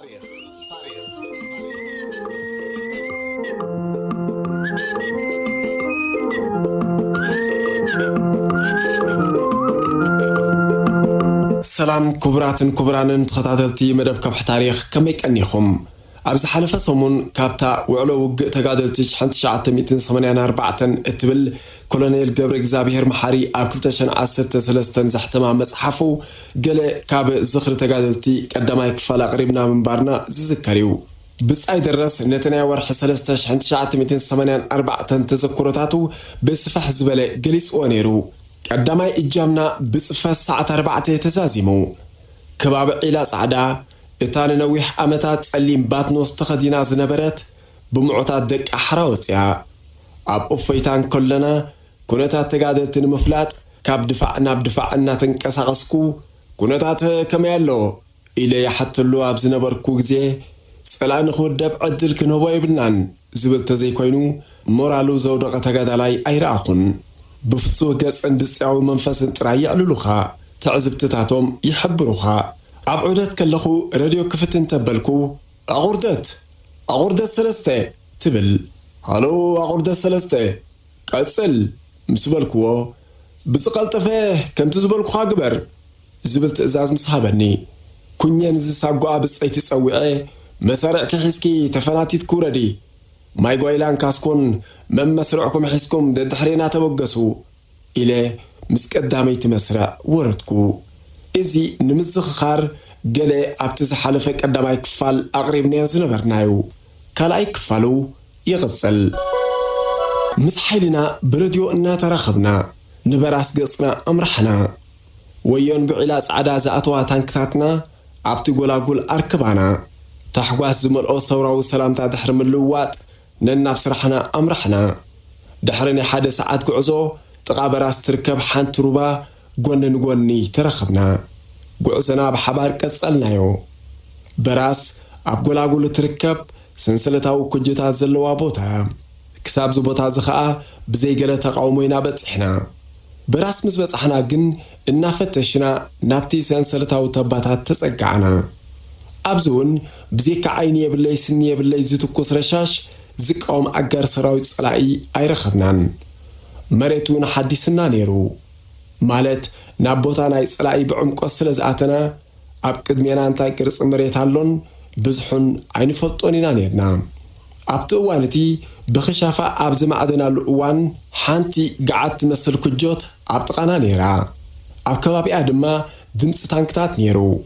سلام كبراتن كبرانن تخطاتلتي مدب كبح تاريخ كمي كأنيخم أبز حلفة صمون كابتا وعلو وق تقادلتي حنت شعات 284 اتبل كولونيل جبر إجزابيهر محاري أبكلتشن 10 زحتما مصحفو قال كاب زخر تقادلتي قدما يكفال قريبنا من بارنا زذكريو بس أي درس نتنيا ورح 284 تذكرتاتو بصفح زبالة جليس ونيرو قدما إجامنا بصفة ساعة 4 تزازيمو كباب علا صعدا إتان نويح أمتات اللي باتنوس تخدينا زنبرت بمعطات دك أحراوسيا أب أفيتان كلنا كونتات تقادلتن مفلات كاب دفعنا تنكساقسكو كونتات كميالو إلي حتى اللو أب زنبركو جزي سلان خود دب عدل كنهو يبنان زبل تزي كوينو مورالو زودق تقادلاي أيراخن بفسوه قص عند السعو منفس ترايع للوخا تعزبتتاتهم يحبروخا أبعدت كاللخو راديو كفتن تبلكو أغردت سلسته تبل هالو أغردت سلسته قصل مسبلكو بسقلت فيه كم تزبلكو خاقبر زبلت إزاز مصحابني كنين زساقوا بسعي تسوعي مسارع كحسكي تفناتي تكوردي ما يقويلان كاسكون من مسرعكم حسكم دد حرينا توقسوا إلى مسك قدامي تمسرع وردكو إزي نمزخ خار قلي أبتز حلفك قدامي كفال أقرب نيزو نبرنايو كالاي كفالو يغسل مسحيلنا برديو إنا ترخبنا نبراس قصنا أمرحنا ويون بعلاس عداز أطوى تانكتاتنا أبتي قول أركبانا تحواس زمرقو صوراو سلامتا دحر من اللوات نناب سرحنا أمرحنا دحرني حادث ساعات قعزو تقابراس تركب حانت روبا قوني ترخبنا قعزنا بحبار كسلنايو براس أبقولاقول تركب سنسلتاو كجتا زلوا بوتا كساب زبوتا زخاء بزي قلة تقاومينا بطحنا براس مزبس احنا قن إنا فتشنا نابتي سنسلتاو تباتات تسقعنا أبزون بزيك عيني باللي سنية باللي زيتوكو سرشاش زكاوم أجر سراوي صلاعي أيرخبنان مريتون حديثنا نيرو مالت نابوتانا صلاعي بعمق السلازاتنا أبقد مينا انتاي كرس مريت هالون بزحون عين فلطونينا نيرنا أبتوانتي بخشافة أبز معدنا الأوان حانتي قعدت تمثل كجوت أبتقانا نيرا أبكبابي آدما دمس تانكتات نيرو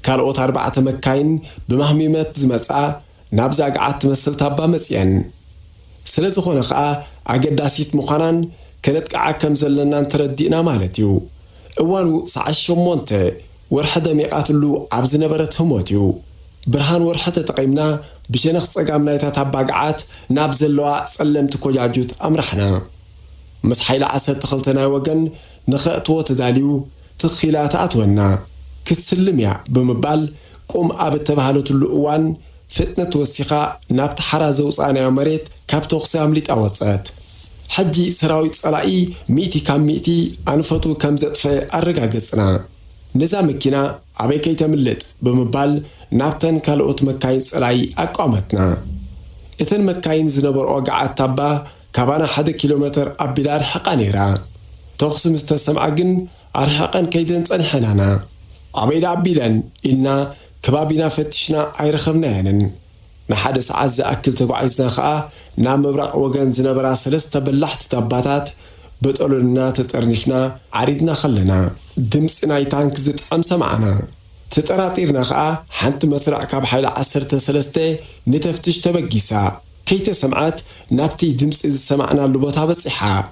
كالوت 4 مكاين بمهميمات زمصا نابزا قعدت تمثل تابا مسيان سلازخونه خا اگداسيت مخانان كنت قعا كم زلنا تردينا مالتيو اوانو ساعه مونت ورحده ميقاتلو عبز نبرت هموتيو برهان ورحته تقيمنا بشنخ صقامنا يتتابا قعات نابزلوا صلمت كوجاجوت امرحنا مسحيل عسل تخلتنا وجن نخاتو تداليو تخيلات اتونا كتسلميا بمبال قوم اب تبهالت الاوان فتنة توسيخا نابت حرازة وصانع مريت كابتو خسام ليت أوصات حجي سراويت صلائي ميتي كام ميتي أنفتو كام زدفة أرقا قصنا نزام مكينا عبيكي تملت بمبال نابتن كالوت مكاين صلائي أقامتنا إتن مكاين زنبر وقعات تابا كابانا 1 كيلومتر أبدار حقانيرا تخصم استسمعقن أرحقن كيدن صنحنانا عبيد عبيدن إنا كبابينا فتشنا أيرخبنا ينن نحد ساعات زأكل تقعيزنا خاء نام مبرق وغن زنبرا 3 بلحت تباتات بتقولنا تتقرنشنا عريدنا خلنا دمسنا يتانك زت أمسا معنا تتقراطيرنا خاء حانت مسرع كاب حيلا 13 نتفتش تبقيسا كيت سمعات نابتي دمس إذا سمعنا اللبوتا بصحا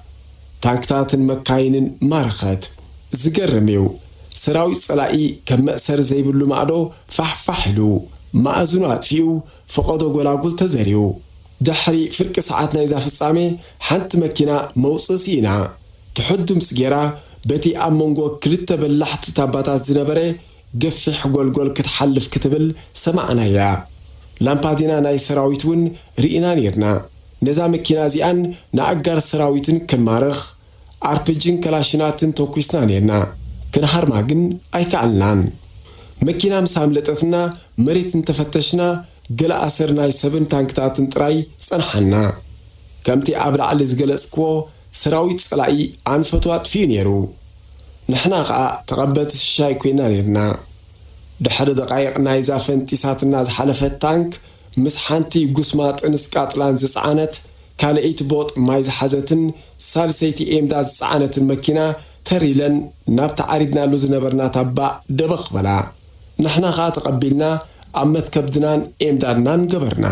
تانكتات مكاين مارخت زقرميو سراوي صلاعي كم مأسر زي بلو معدو فحفحلو ما أزنوات فيو فقدو قولاقول تزاريو دحري فرق ساعاتنا إذا في الصامي حانت مكينا موصصينا تحد مسجرا بتي أمونغو كلت بلحت تاباتات زنبري قفح قول كتحلف كتبل سمعنا يا لامبادينا ناي سراويتون رئينا نيرنا نزا مكينا زيان ناقار سراويتن كمارخ أربجين كلاشيناتن توكويسنا نيرنا كنهار ماقن أي كعلنان መኪና ምሳምለጠትና መሬት እንተፈተሽና ገለ ኣሰርናይ ሰብን ታንክታትን ጥራይ ጸንሐና ከምቲ ኣብ ላዕሊ ዝገለጽክዎ ሰራዊት ጸላኢ ኣንፈቱ ኣጥፊኡ ነይሩ ንሕና ኸኣ ተቐበልቲ ሽሻይ ኮይና ነርና ድሕሪ ደቃይቕ ናይዛ ፈንጢሳትና ዝሓለፈት ታንክ ምስ ሓንቲ ጉስማ ጥንስ ቃጥላን ዝጸዓነት ካልአይቲ ቦጥ ማይ ዝሓዘትን ሳልሰይቲ ኤምዳ ዝጸዓነትን መኪና ተሪለን ናብ ተዓሪድናሉ ዝነበርና ታባ ደበኽ በላ ንሕና ኸኣ ተቐቢልና ኣብ መትከብድናን ኤምዳድናን ገበርና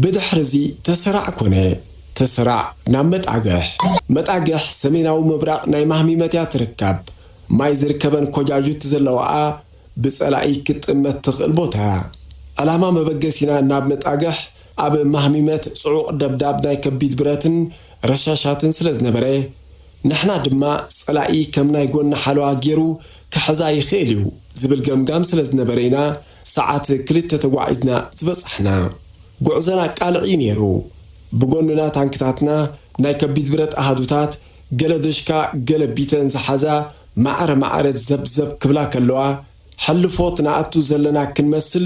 ብድሕሪዚ ተሰራዕ ኮነ ተሰራዕ ናብ መጣግሕ ሰሜናዊ ምብራቕ ናይ ማህሚመት እያ ትርከብ ማይ ዝርከበን ኮጃጁት ዘለዋኣ ብጸላኢ ክትጥመት ትኽእል ቦታ ዓላማ መበገሲና ናብ መጣግሕ ኣብ ማህሚመት ጽዑቕ ደብዳብ ናይ ከቢድ ብረትን ረሻሻትን ስለ ዝነበረ ንሕና ድማ ጸላኢ ከም ናይ ጎና ሓለዋ ገይሩ ክሕዛ ይኽእል እዩ ዝብል ገምጋም ስለ ዝነበረ ኢና ሰዓት 2 ተጓዒዝና ዝበጽሕና ጉዕዞና ቃልዒ ነይሩ ብጎንና ታንክታትና ናይ ከቢድ ብረት ኣሃዱታት ገለ ደሽካ ገለ ቢተን ዝሓዛ ማዕረ ዘብዘብ ክብላ ከለዋ ሓልፎት ንኣቱ ዘለና ክንመስል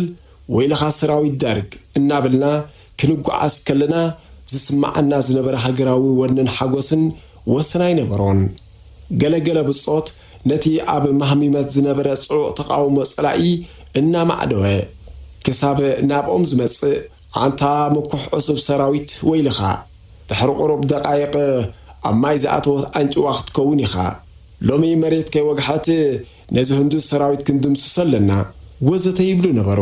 ወይለኻ ሰራዊት ደርግ እናብልና ክንጓዓዝ ከለና ዝስማዓና ዝነበረ ሃገራዊ ወንን ሓጎስን ወሰናይ ነበሮን ገለገለ ብጾት ነቲ ኣብ ማህሚመት ዝነበረ ጽዑቕ ተቃውሞ ጸላኢ እናማዕደወ ክሳብ ናብኦም ዝመጽእ ኣንታ ምኩሕ ዕሱብ ሰራዊት ወይልኻ ድሕሪ ቁሩብ ደቃይቕ ኣብ ማይ ዝኣተወት ኣንጭዋ ክትከውን ኢኻ ሎሚ መሬት ከይወግሐት ነዚ ህንዱስ ሰራዊት ክንድምስሶ ኣለና ወዘተ ይብሉ ነበሩ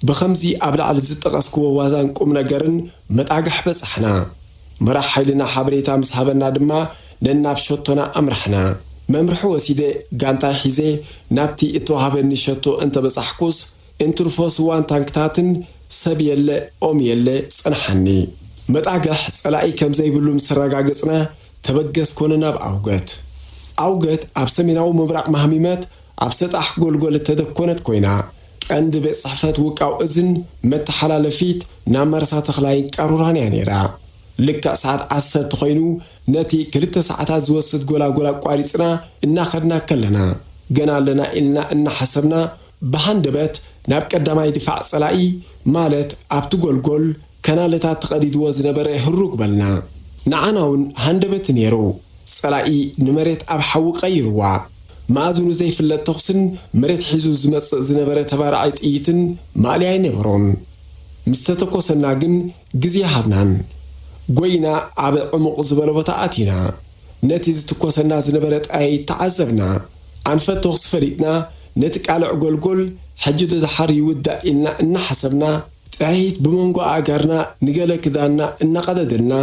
ብኸምዚ ኣብ ላዕሊ ዝጠቐስክዎ ዋዛን ቁም ነገርን መጣግሕ በጻሕና መራሕ ሓይልና ሓበሬታ ምስ ሃበና ድማ ነናብ ሸቶና ኣምራሕና መምርሒ ወሲደ ጋንታይ ሒዘ ናብቲ እተዋሃበኒ ሸቶ እንተበጻሕኩስ እንትርፎስ ዋን ታንክታትን ሰብ የለ ኦም የለ ጸንሐኒ መጣግሕ ጸላኢ ከም ዘይብሉ ምስ ረጋገጽና ተበገስ ኮነ ናብ ኣውገት ኣብ ሰሜናዊ ምብራቕ ማህሚመት ኣብ ሰጣሕ ጎልጎል ተደኮነት ኮይና ቀንዲ ቤት ጽሕፈት ውቃው እዝን መተሓላለፊት ናብ መርሳ ተኽላይን ቃሩራን እያ ነይራ ልክዕ ሰዓት 10 ኮይኑ ነቲ 2 ሰዓታት ዝወስድ ጎላጎላ ቋሪጽና እናኸድና ከለና ገና ኣለና ኢልና እናሐሰብና ብሃንደበት ናብ ቀዳማይ ድፋዕ ጸላኢ ማለት ኣብቲ ጎልጎል ከናለታት ተቐዲድዎ ዝነበረ ህሩግ በልና ንዓናውን ሃንደበት ነይሩ ጸላኢ ንመሬት ኣብ ሓዊ ቀይርዋ ማእዝኑ ዘይፍለጥ ተኽስን መሬት ሒዙ ዝመጽእ ዝነበረ ተባራዓይ ጥይትን ማልያይ ነበሮን ምስ ተተኮሰና ግን ግዜ ሃብናን ጎይና ኣብ ዕሙቕ ዝበለ ቦታ ኣቲና ነቲ ዝትኮሰና ዝነበረ ጣይ ተዓዘብና ኣንፈት ተኽስ ፈሊጥና ነቲ ቃልዕ ጎልጎል ሕጂ ድሓር ይውዳእ ኢልና እናሓሰብና ጣይት ብመንጎ ኣጋርና ንገለ ክዳና እናቐደደልና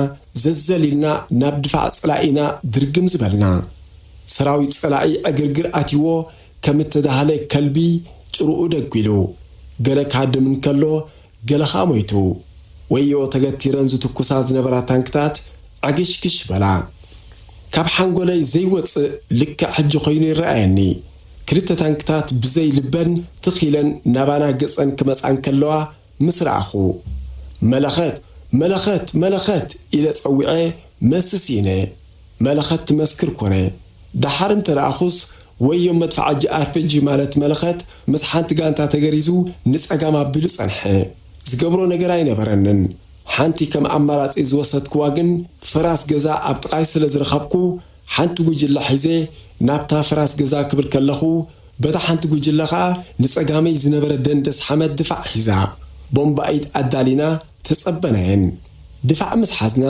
ዘዘሊልና ናብ ድፋዕ ጸላኢና ድርግም ዝበልና ሰራዊት ጸላኢ ዕግርግር ኣቲዎ ከም እተዳሃለ ከልቢ ጭርኡ ደጉሉ ገለ ካድም እንከሎ ገለኻ ሞይቱ ወዮ ተገቲረን ዝትኩሳ ዝነበራ ታንክታት ዓግሽክሽ በላ ካብ ሓንጎለይ ዘይወፅእ ልክዕ ሕጂ ኮይኑ ይረኣየኒ ክልተ ታንክታት ብዘይ ልበን ትኺለን ናባና ገጸን ክመጻን ከለዋ ምስ ረኣኹ መለኸት ኢለ ጸዊዐ መስስ ኢነ መለኸት ትመስክር ኮነ ዳሓር እንተረኣኹስ ወዮም መድፈዓጂ ኣርፔጂ ማለት መለኸት ምስ ሓንቲ ጋንታ ተገሪዙ ንጸጋም ኣቢሉ ጸንሐ ዝገብሮ ነገር ኣይነበረንን ሓንቲ ከም ኣማራጺ ዝወሰድክዋ ግን ፍራስ ገዛ ኣብ ጥቃይ ስለ ዝረኸብኩ ሓንቲ ጉጅለ ሒዘ ናብታ ፍራስ ገዛ ክብል ከለኹ በታ ሓንቲ ጉጅለ ኸኣ ንጸጋመይ ዝነበረ ደንደስ ሓመድ ድፋዕ ሒዛ ቦምባኢድ ኣዳሊና ተጸበናየን ድፋዕ ምስ ሓዝና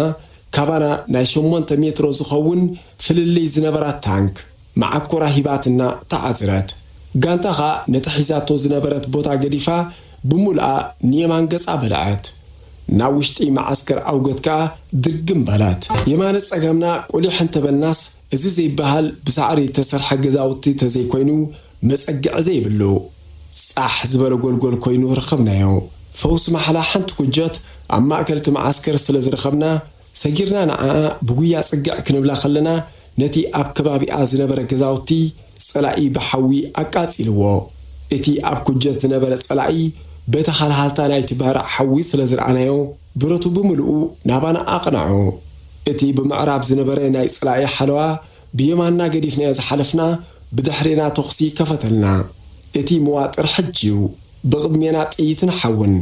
ካባና ናይ 8 ሜትሮ ዝኸውን ፍልልይ ዝነበራት ታንክ ማዓኮራ ሂባትና ተዓዝረት ጋንታኻ ነቲ ሒዛቶ ዝነበረት ቦታ ገዲፋ ብሙልኣ ንየማን ገጻ በልዐት ናብ ውሽጢ ማዓስከር ኣውገት ከዓ ድርግም በላት የማነ ጸገምና ቁሊሕ እንተበልናስ እዚ ዘይበሃል ብሳዕሪ ተሰርሐ ገዛውቲ ተዘይኮይኑ መጸግዕ ዘይብሉ ጻሕ ዝበለ ጎልጎል ኮይኑ ረኸብናዮ ፈውስ ማሕላ ሓንቲ ኩጀት ኣብ ማእከልቲ ማዓስከር ስለ ዝረኸብና ሰጊርና ንዓ ብጉያ ጽግዕ ክንብላ ከለና ነቲ ኣብ ከባቢኣ ዝነበረ ገዛውቲ ጸላኢ ብሓዊ ኣቃጺልዎ እቲ ኣብ ኩጀት ዝነበረ ጸላኢ በታ ሓልሃልታ ናይቲ ባራዕ ሓዊ ስለ ዝረኣናዮ ብረቱ ብምልኡ ናባና ኣቕናዑ እቲ ብምዕራብ ዝነበረ ናይ ጸላኢ ሓለዋ ብየማንና ገዲፍና ዝሓለፍና ብድሕሪና ተኽሲ ከፈተልና እቲ መዋጥር ሕጅው ብቕድሜና ጥይትን ሓውን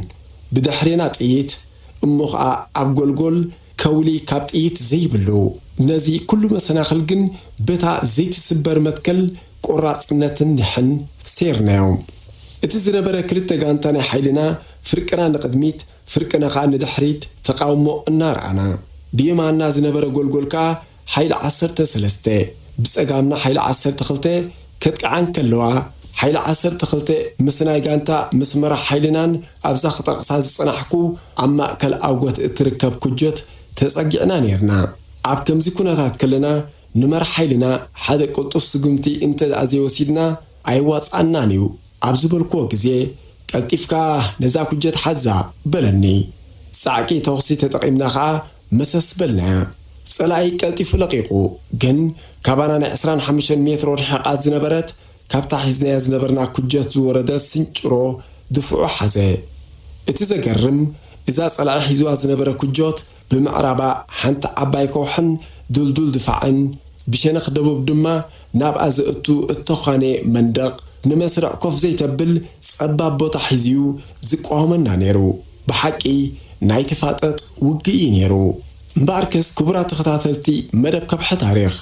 ብድሕሪና ጥይት እሞ ከዓ ኣብ ጎልጎል ከውሊ ካብ ጥይት ዘይብሉ ነዚ ኩሉ መሰናኽል ግን በታ ዘይትስበር መትከል ቆራጽነትን ንሕን ሴርናዮም እቲ ዝነበረ ክልተ ጋንታ ናይ ሓይልና ፍርቅና ንቅድሚት ፍርቅና ከዓ ንድሕሪት ተቃውሞ እናርኣና ብየማንና ዝነበረ ጎልጎል ከዓ ሓይሊ 13 ብጸጋምና ሓይሊ 12 ከጥቃዓን ከለዋ ሓይሊ 12 ምስ ናይ ጋንታ መስመራ ሓይልናን ኣብዛ ክጠቕሳ ዝጸናሕኩ ኣብ ማእከል ኣውጎት እትርከብ ኩጀት ተጸጊዕና ነርና ኣብ ከምዚ ኩነታት ከለና ንመር ሓይልና ሓደ ቁልጡፍ ስጉምቲ እንተ ኣዘይወሲድና ኣይዋጻናን እዩ ኣብ ዝበልክዎ ግዜ ቀልጢፍካ ነዛ ኩጀት ሓዛ በለኒ ጻዕቂ ተኽሲ ተጠቒምና ከዓ መሰስ በልና ጸላይ ቀልጢፉ ለቂቁ ግን ካባና ናይ 25 ሜትር ርሕቐት ዝነበረት ካብታ ሒዝናያ ዝነበርና ኩጀት ዝወረደ ስንጭሮ ድፍዑ ሓዘ እቲ ዘገርም እዛ ጸላይ ሒዝዋ ዝነበረ ኩጀት ብምዕራባ ሓንቲ ዓባይ ከውሕን ዱልዱል ድፋዕን ብሸነኽ ደቡብ ድማ ናብ ኣዘእቱ እተዃነ መንደቕ ንመስርዕ ኮፍ ዘይተብል ጸባብ ቦታ ሒዝዩ ዝቋወመና ነይሩ ብሓቂ ናይ ተፋጠጥ ውግኢ ነይሩ እምበኣርከስ ክቡራት ተኸታተልቲ መደብ ከብሒ ታሪኽ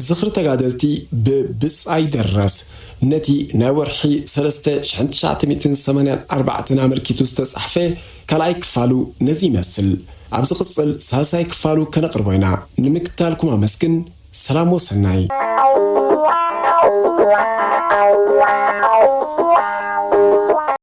ዝኽሪ ተጋደልቲ ብብጻይ ደረስ ነቲ ናይ ወርሒ 3984 ኣመልኪቱ ዝተጻሕፈ ካልኣይ ክፋሉ ነዚ ይመስል ኣብ ዝቕጽል ሳልሳይ ክፋሉ ከነቕርቦ ኢና ንምክታልኩም ኣመስግን ሰላም ወሰናይ